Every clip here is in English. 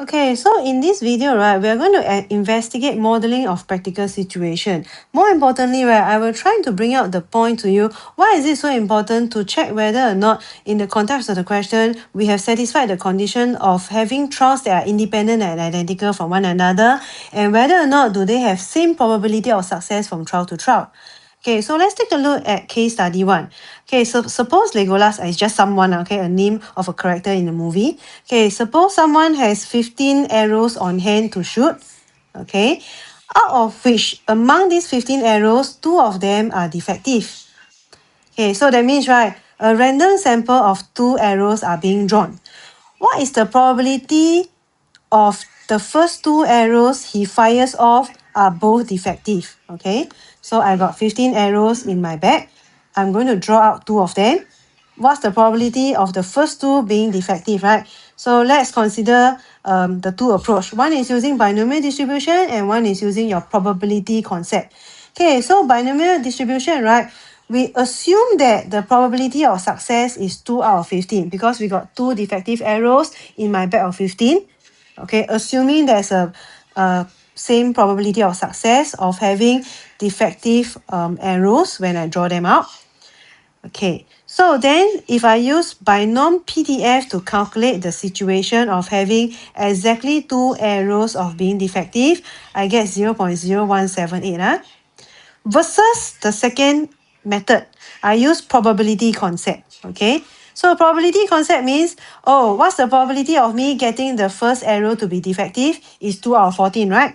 Okay, so in this video, right, we are going to investigate modeling of practical situation. More importantly, right, I will try to bring out the point to you. Why is it so important to check whether or not in the context of the question, we have satisfied the condition of having trials that are independent and identical from one another, and whether or not do they have same probability of success from trial to trial. Okay, so let's take a look at case study 1. Okay, so suppose Legolas is just someone, okay, a name of a character in the movie. Okay, suppose someone has 15 arrows on hand to shoot. Okay, out of which among these 15 arrows, 2 of them are defective. Okay, so that means, right, a random sample of 2 arrows are being drawn. What is the probability of the first 2 arrows he fires off are both defective? Okay, so I got 15 arrows in my bag. I'm going to draw out 2 of them. What's the probability of the first 2 being defective, right? So let's consider the 2 approach. One is using binomial distribution and one is using your probability concept. Okay, so binomial distribution, right? We assume that the probability of success is 2 out of 15 because we got 2 defective arrows in my bag of 15. Okay, assuming there's a same probability of success of having defective arrows when I draw them out. Okay, so then if I use binom PDF to calculate the situation of having exactly 2 arrows of being defective, I get 0.0178. Versus the second method, I use probability concept. Okay, so probability concept means, oh, what's the probability of me getting the first arrow to be defective is 2 out of 14, right?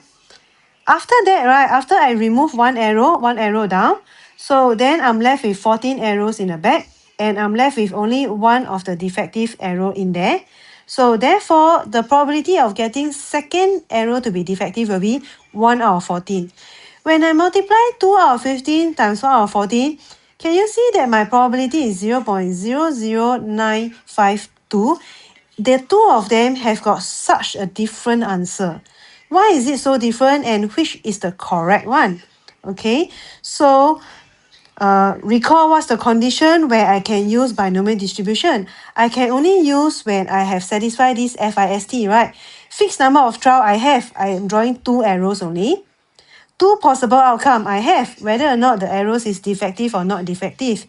After that, right, after I remove one arrow down, so then I'm left with 14 arrows in the back, and I'm left with only one of the defective arrow in there. So therefore, the probability of getting second arrow to be defective will be 1 out of 14. When I multiply 2 out of 15 times 1 out of 14, can you see that my probability is 0.00952? The 2 of them have got such a different answer. Why is it so different and which is the correct one? Okay, so recall what's the condition where I can use binomial distribution. I can only use when I have satisfied this FIST, right? Fixed number of trial I have. I am drawing 2 arrows only. 2 possible outcome I have, whether or not the arrows is defective or not defective.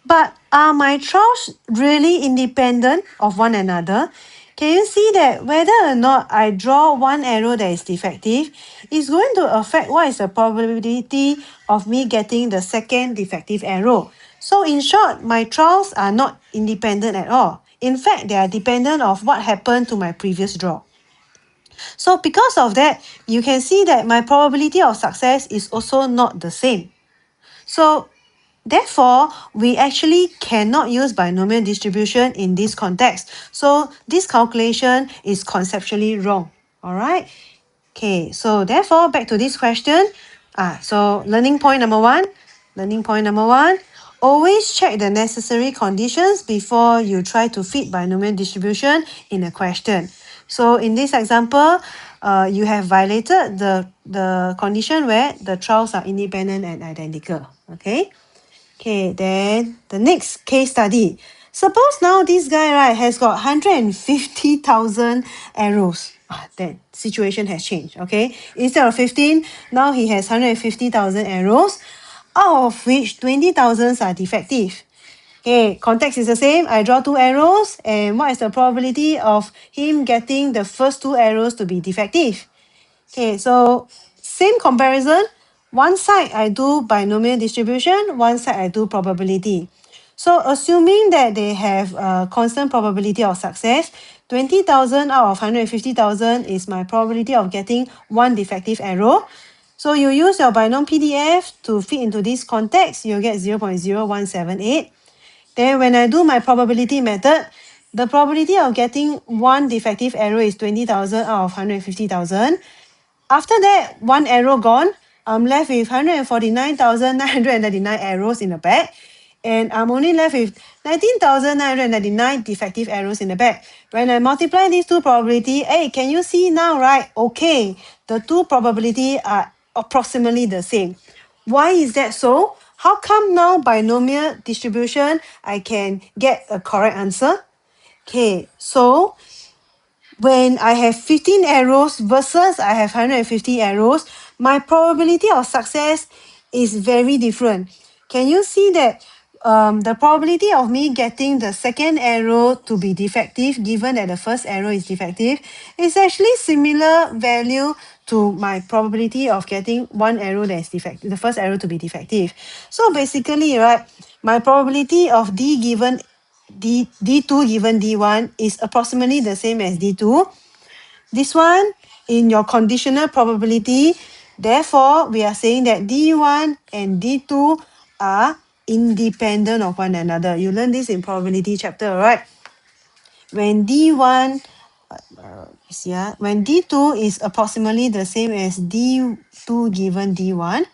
But are my trials really independent of one another? Can you see that whether or not I draw one arrow that is defective is going to affect what is the probability of me getting the second defective arrow? So in short, my trials are not independent at all. In fact, they are dependent of what happened to my previous draw. So because of that, you can see that my probability of success is also not the same. So therefore, we actually cannot use binomial distribution in this context. So this calculation is conceptually wrong. All right. Okay, so therefore, back to this question. So learning point number one. Always check the necessary conditions before you try to fit binomial distribution in a question. So in this example, you have violated the condition where the trials are independent and identical. Okay. Okay, then the next case study. Suppose now this guy, right, has got 150,000 arrows. That situation has changed, okay? Instead of 15, now he has 150,000 arrows, out of which 20,000 are defective. Okay, context is the same. I draw 2 arrows, and what is the probability of him getting the first 2 arrows to be defective? Okay, so same comparison. One side I do binomial distribution, one side I do probability. So assuming that they have a constant probability of success, 20,000 out of 150,000 is my probability of getting one defective arrow. So you use your binom PDF to fit into this context, you'll get 0.0178. Then when I do my probability method, the probability of getting one defective arrow is 20,000 out of 150,000. After that, one arrow gone, I'm left with 149,999 arrows in the bag. And I'm only left with 19,999 defective arrows in the bag. When I multiply these two probability, hey, can you see now, right? Okay, the two probability are approximately the same. Why is that so? How come now binomial distribution, I can get a correct answer? Okay, so when I have 15 arrows versus I have 150 arrows, my probability of success is very different. Can you see that the probability of me getting the second arrow to be defective, given that the first arrow is defective, is actually similar value to my probability of getting one arrow that is defective, the first arrow to be defective. So basically, right, my probability of D2 given D1 is approximately the same as D2. This one in your conditional probability, therefore, we are saying that D1 and D2 are independent of one another. You learn this in probability chapter, right? When D1, when D2 is approximately the same as D2 given D1,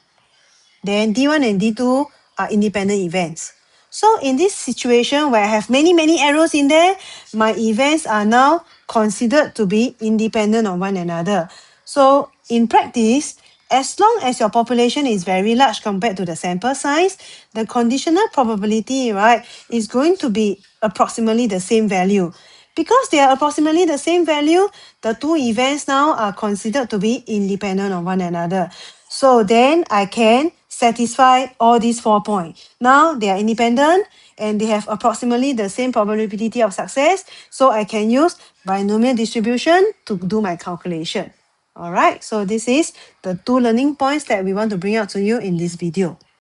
then D1 and D2 are independent events. So in this situation where I have many, many arrows in there, my events are now considered to be independent of one another. So in practice, as long as your population is very large compared to the sample size, the conditional probability, right, is going to be approximately the same value. Because they are approximately the same value, the two events now are considered to be independent of one another. So then I can satisfy all these 4 points. Now they are independent and they have approximately the same probability of success. So I can use binomial distribution to do my calculation. All right, so this is the two learning points that we want to bring out to you in this video.